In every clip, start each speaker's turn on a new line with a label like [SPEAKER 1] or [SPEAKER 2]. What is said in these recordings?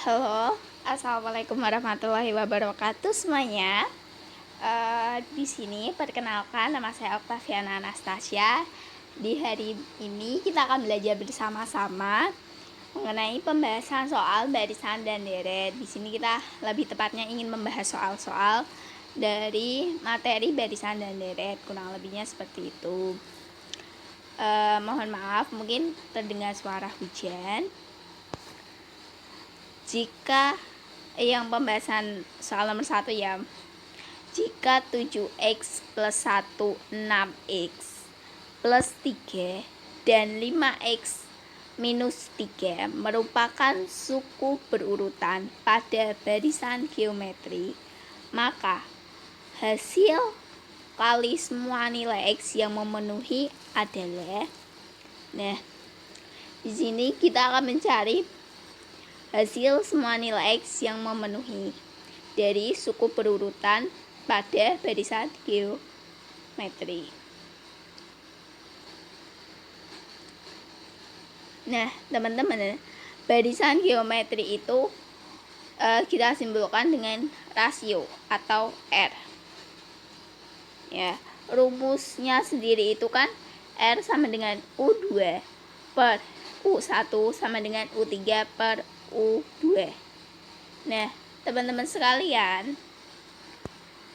[SPEAKER 1] Halo, assalamualaikum warahmatullahi wabarakatuh semuanya. Di sini perkenalkan, nama saya Octaviana Anastasia. Di hari ini kita akan belajar bersama-sama mengenai pembahasan soal barisan dan deret. Di sini kita lebih tepatnya ingin membahas soal-soal dari materi barisan dan deret, kurang lebihnya seperti itu. Mohon maaf, mungkin terdengar suara hujan. Jika yang pembahasan soal nomor 1 ya, jika 7x plus 1 6x plus 3 dan 5x minus 3 merupakan suku berurutan pada barisan geometri, maka hasil kali semua nilai x yang memenuhi adalah, nah di sini kita akan mencari hasil semua nilai x yang memenuhi dari suku berurutan pada barisan geometri. Nah, teman-teman, barisan geometri itu kita simbolkan dengan rasio atau R. Ya, rumusnya sendiri itu kan R sama dengan U2 per U1 sama dengan U3 per U2. Nah, teman-teman sekalian,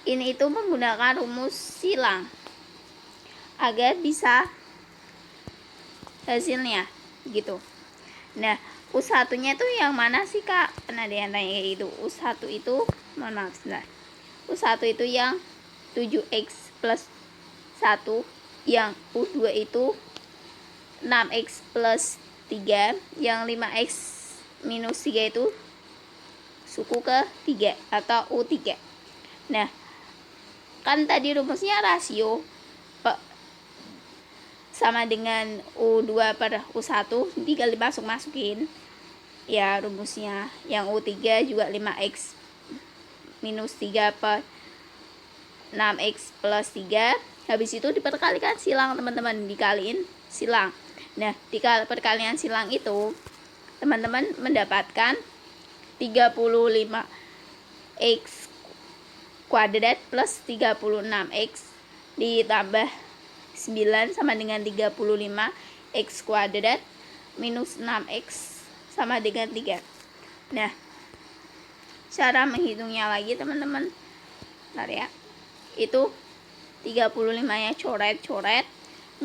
[SPEAKER 1] ini itu menggunakan rumus silang agar bisa hasilnya gitu. Nah, U1 nya itu yang mana sih Kak? Pernah ada yang tanya kayak gitu. U1 itu, mohon maaf sebentar, U1 itu yang 7x plus 1, yang U2 itu 6x plus 3, yang 5x minus 3 itu suku ke-3 atau U3. Nah, kan tadi rumusnya rasio sama dengan U2 per U1, tinggal dimasukin ya rumusnya. Yang U3 juga 5x minus 3 per 6x plus 3. Habis itu diperkalikan silang, teman-teman, dikaliin silang. Nah, di perkalian silang itu teman-teman mendapatkan 35x kuadrat plus 36x ditambah 9 sama dengan 35x kuadrat minus 6x sama dengan 3. Nah, cara menghitungnya lagi teman-teman, bentar ya, itu 35 nya coret-coret,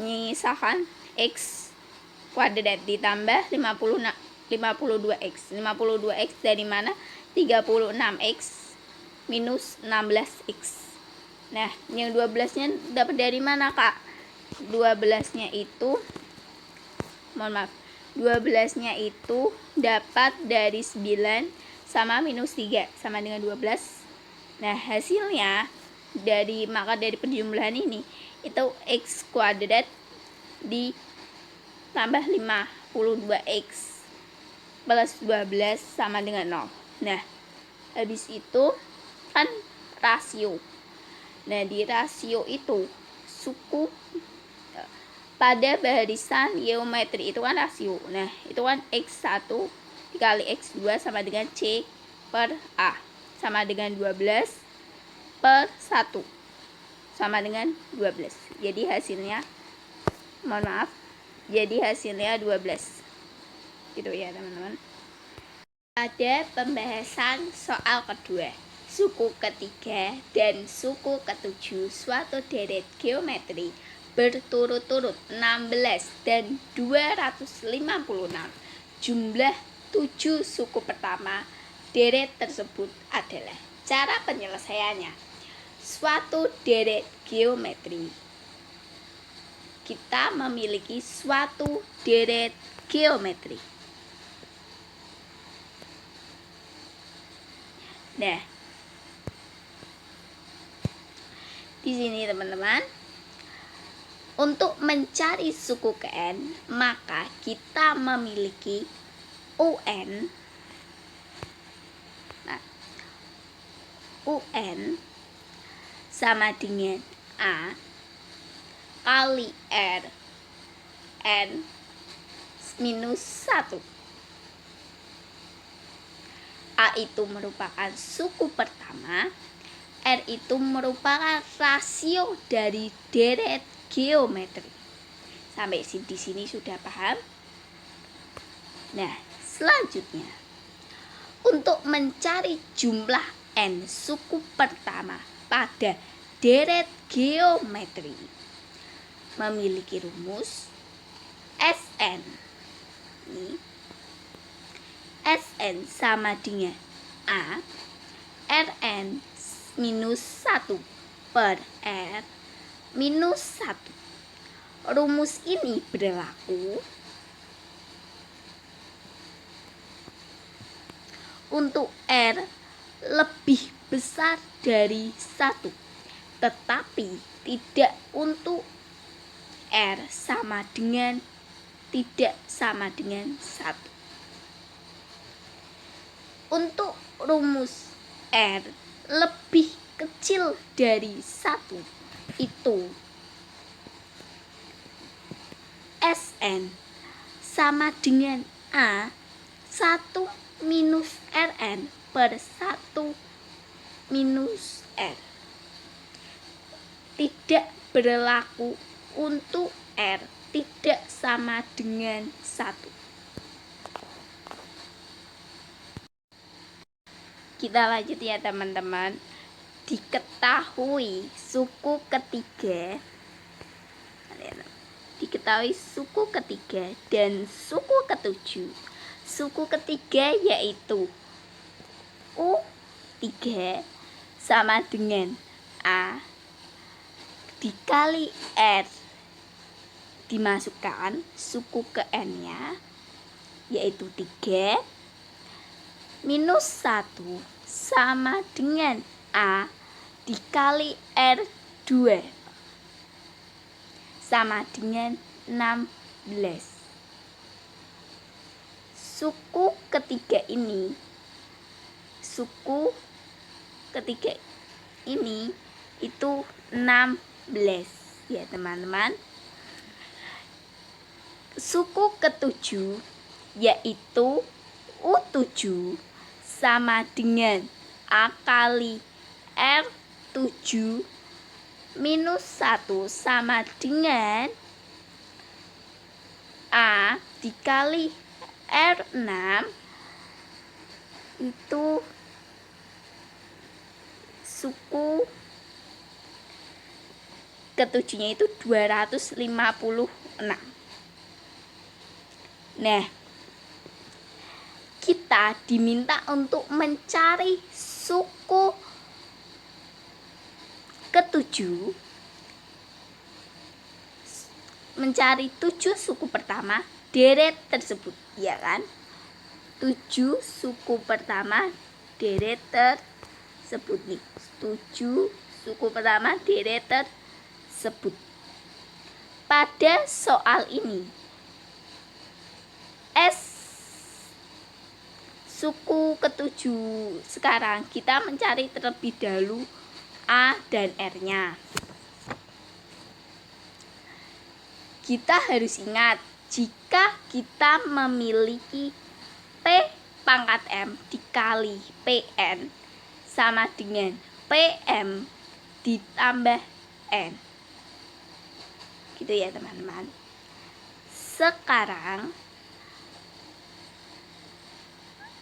[SPEAKER 1] menyisakan x kuadrat ditambah 52x. 52x dari mana? 36x minus 16x. Nah, yang 12 nya dapat dari mana Kak? 12 nya itu, mohon maaf, 12 nya itu dapat dari 9 sama minus 3 sama dengan 12. Nah, hasilnya dari penjumlahan ini itu x kuadrat ditambah 52x plus 12 sama dengan 0. Nah, habis itu kan rasio. Nah, di rasio itu suku pada barisan geometri itu kan rasio. Nah, itu kan x1 dikali x2 sama dengan c per a sama dengan 12 per 1 sama dengan 12. Jadi hasilnya, mohon maaf, jadi hasilnya 12. Gitu ya teman-teman. Ada pembahasan soal kedua, suku ketiga dan suku ketujuh suatu deret geometri berturut-turut 16 dan 256. Jumlah 7 suku pertama deret tersebut adalah. Cara penyelesaiannya, suatu deret geometri. Kita memiliki suatu deret geometri. Nah, di sini teman-teman, untuk mencari suku ke n, maka kita memiliki UN. Nah, UN sama dengan A kali R n minus 1. A itu merupakan suku pertama, R itu merupakan rasio dari deret geometri. Sampai di sini sudah paham? Nah, selanjutnya untuk mencari jumlah N suku pertama pada deret geometri memiliki rumus Sn. Ini Sn sama dengan A Rn minus 1 per R minus 1. Rumus ini berlaku untuk R lebih besar dari 1, tetapi tidak untuk R tidak sama dengan 1. Untuk rumus R lebih kecil dari 1 itu Sn sama dengan A 1 minus Rn per 1 minus R. Tidak berlaku untuk R tidak sama dengan 1. Kita lanjut ya teman-teman. Diketahui suku ketiga dan suku ketujuh. Suku ketiga yaitu U3 sama dengan A dikali R dimasukkan suku ke N-nya yaitu 3 minus 1 sama dengan A dikali R2 sama dengan 16. Suku ketiga ini itu 16 ya teman-teman. Suku ketujuh yaitu U7 sama dengan A kali R7 minus 1 sama dengan A dikali R6 itu suku ketujuhnya itu 256. Nah, kita diminta untuk mencari suku ketujuh, mencari 7 suku pertama deret tersebut, ya kan? 7 suku pertama deret tersebut nih. 7 suku pertama deret tersebut. Pada soal ini suku ketujuh. Sekarang kita mencari terlebih dahulu A dan R-nya. Kita harus ingat, jika kita memiliki P pangkat M dikali PN sama dengan PM ditambah N. Gitu ya teman-teman. Sekarang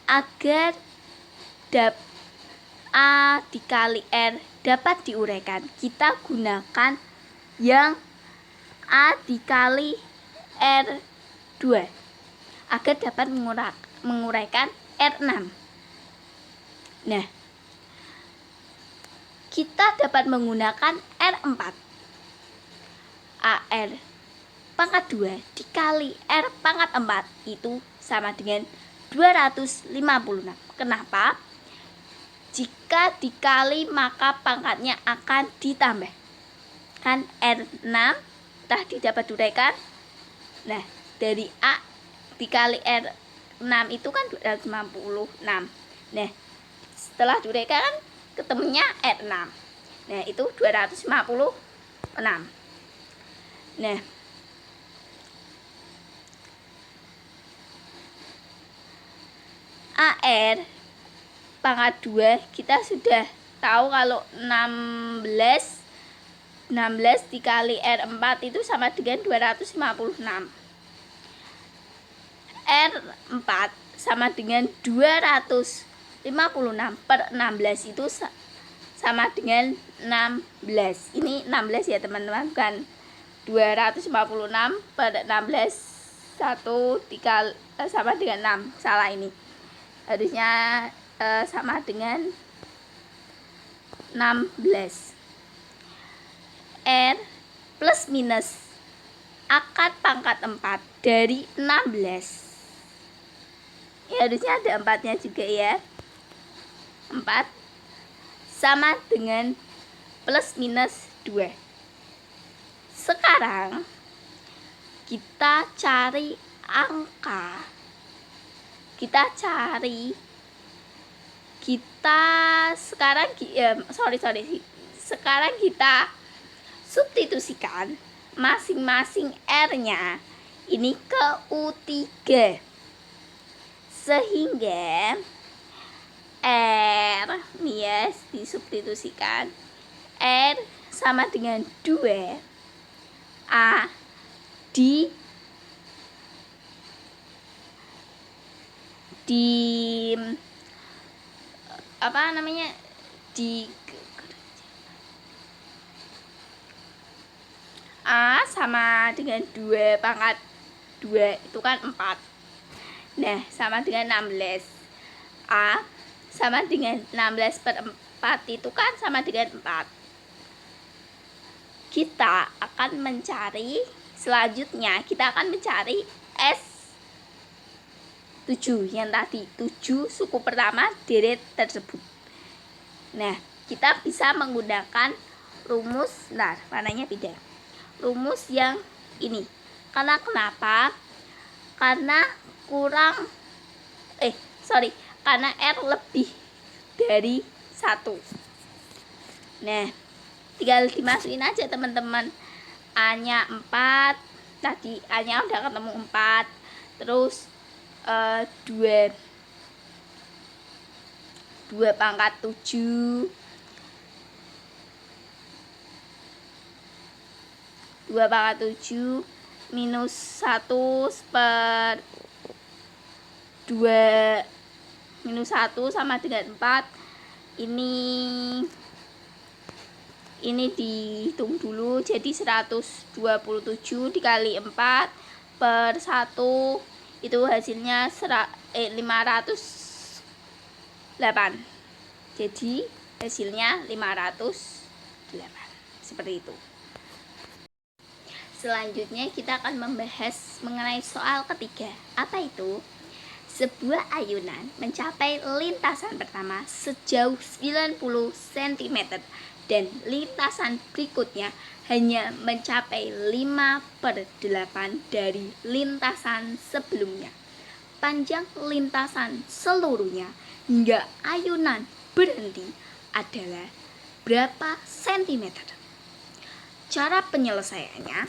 [SPEAKER 1] agar A dikali R dapat diuraikan, kita gunakan yang A dikali R2 agar dapat menguraikan R6. Nah, kita dapat menggunakan R4. AR pangkat 2 dikali R pangkat 4 itu sama dengan 256. Kenapa? Jika dikali maka pangkatnya akan ditambah. Kan R6 tadi dapat diuraikan. Nah, dari A dikali R6 itu kan 256. Nah, setelah diuraikan ketemunya R6. Nah, itu 256. Nah, AR pangkat 2 kita sudah tahu kalau 16 dikali R4 itu sama dengan 256. R4 sama dengan 256 per 16 itu sama dengan 16. Ini 16 ya teman-teman, bukan 256 per 16 dikali sama dengan 6. Salah ini. Harusnya sama dengan 16. R plus minus akar pangkat 4 dari 16. Ya, harusnya ada 4-nya juga ya. 4 sama dengan plus minus 2. Sekarang kita cari angka. Sekarang kita substitusikan masing-masing R-nya ini ke U3. Sehingga R nih ya, disubstitusikan R sama dengan 2 A di A sama dengan 2 pangkat 2 itu kan 4. Nah, sama dengan 16. A sama dengan 16 per 4 itu kan sama dengan 4. Kita akan mencari, selanjutnya kita akan mencari S7 yang tadi, 7 suku pertama deret tersebut. Nah, kita bisa menggunakan rumus, warnanya beda. Rumus yang ini. Karena kenapa? Karena karena R lebih dari 1. Nah, tinggal dimasukin aja teman-teman. A-nya 4. Tadi A-nya udah ketemu 4. Terus 2 pangkat 7. 2 pangkat 7 minus 1 per 2 minus 1 sama dengan 4. Ini dihitung dulu, jadi 127 dikali 4 per 1 itu hasilnya 508. Jadi hasilnya 508. Seperti itu. Selanjutnya kita akan membahas mengenai soal ketiga. Apa itu? Sebuah ayunan mencapai lintasan pertama sejauh 90 cm dan lintasan berikutnya hanya mencapai 5/8 dari lintasan sebelumnya. Panjang lintasan seluruhnya hingga ayunan berhenti adalah berapa sentimeter? Cara penyelesaiannya,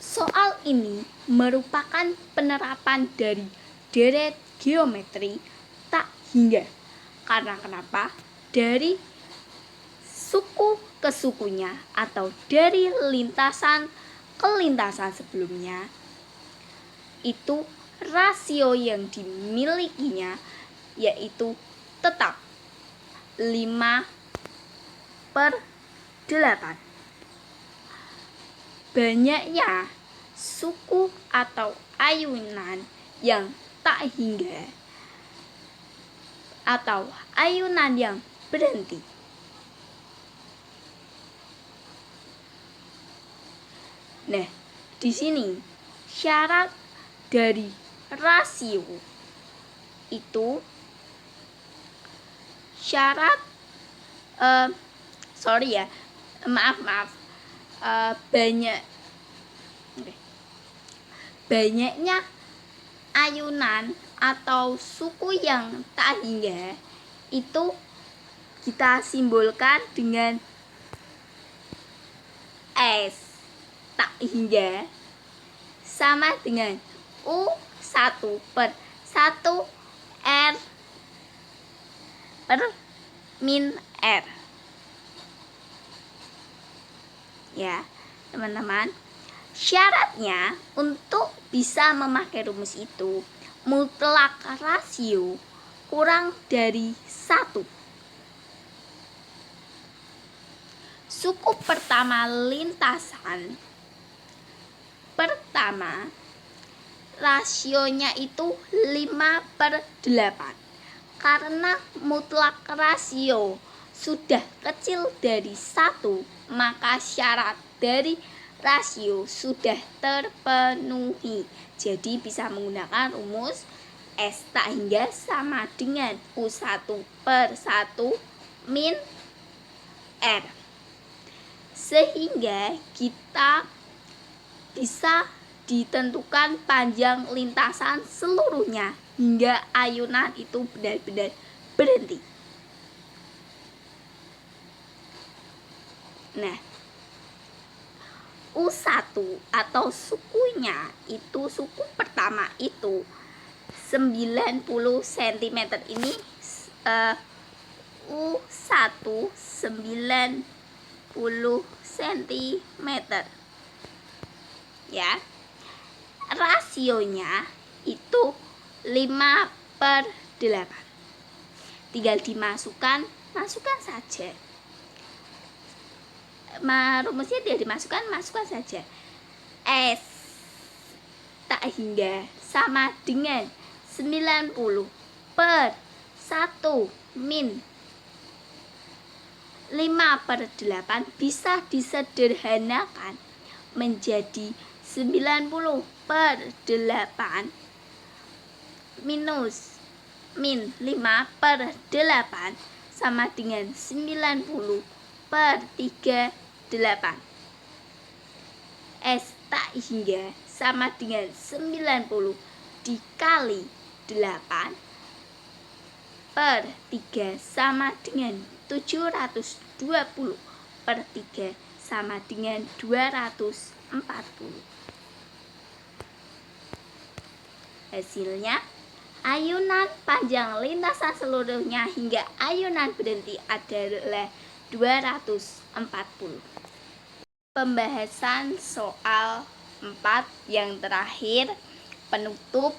[SPEAKER 1] soal ini merupakan penerapan dari deret geometri tak hingga. Karena kenapa? Dari suku ke sukunya atau dari lintasan ke lintasan sebelumnya, itu rasio yang dimilikinya yaitu tetap 5/8. Banyaknya suku atau ayunan yang tak hingga atau ayunan yang berhenti. Nah, di sini syarat dari rasio itu syarat banyaknya ayunan atau suku yang tak hingga itu kita simbolkan dengan S tak hingga sama dengan U1/1 R per min R. Ya, teman-teman. Syaratnya untuk bisa memakai rumus itu mutlak rasio kurang dari 1. Suku pertama lintasan pertama rasionya itu 5/8. Karena mutlak rasio sudah kecil dari 1, maka syarat dari rasio sudah terpenuhi. Jadi bisa menggunakan rumus S tak hingga sama dengan U1/1 min R. Sehingga kita bisa ditentukan panjang lintasan seluruhnya hingga ayunan itu benar-benar berhenti. Nah, U1 atau sukunya itu, suku pertama itu 90 cm ini, U1 90 cm ya. Rasionya itu 5/8. Tinggal masukkan saja. Rumusnya dia masukkan saja. S tak hingga sama dengan 90/1 min 5/8 bisa disederhanakan menjadi 90/8 minus min 5/8 sama dengan 90/38. S tak hingga sama dengan 90 dikali 8/3 sama dengan 720/3 sama dengan 240. Hasilnya, ayunan panjang lintasan seluruhnya hingga ayunan berhenti adalah 240. Pembahasan soal 4 yang terakhir, penutup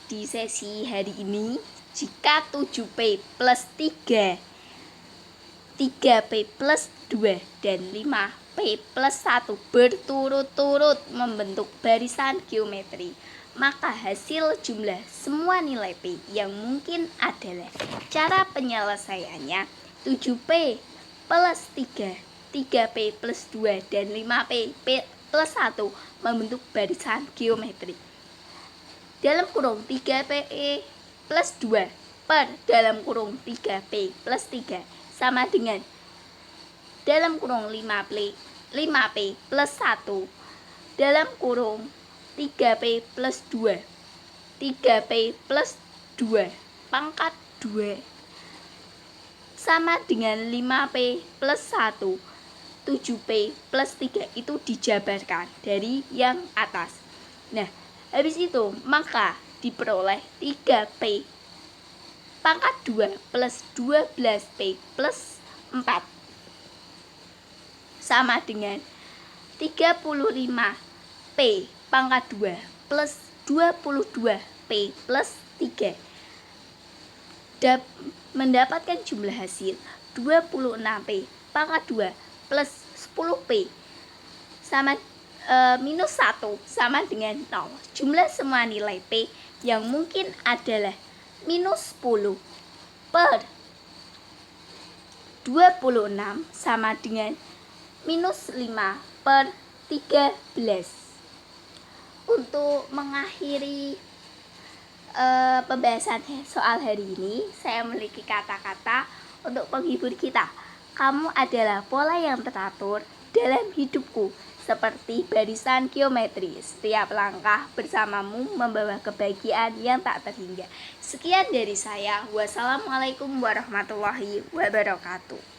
[SPEAKER 1] di sesi hari ini. Jika 7P plus 3, 3P plus 2, dan 5P plus 1 berturut-turut membentuk barisan geometri, maka hasil jumlah semua nilai P yang mungkin adalah. Cara penyelesaiannya, 7P plus 3, 3P plus 2, dan 5P plus 1 membentuk barisan geometri. Dalam kurung 3P plus 2 per dalam kurung 3P plus 3 sama dengan dalam kurung 5P plus 1 dalam kurung 3P plus 2, 3P plus 2 pangkat 2 sama dengan 5P plus 1, 7P plus 3 itu dijabarkan dari yang atas. Nah, habis itu maka diperoleh 3P pangkat 2 plus 12P plus 4 sama dengan 35P pangkat 2 plus 22P plus 3. Mendapatkan jumlah hasil 26P pangkat 2 plus 10P sama minus 1 sama dengan 0. Jumlah semua nilai P yang mungkin adalah minus 10 per 26 sama dengan minus 5 per 13. Untuk mengakhiri pembahasan soal hari ini, saya memiliki kata-kata untuk penghibur kita. Kamu adalah pola yang teratur dalam hidupku, seperti barisan geometri. Setiap langkah bersamamu membawa kebahagiaan yang tak terhingga. Sekian dari saya. Wassalamualaikum warahmatullahi wabarakatuh.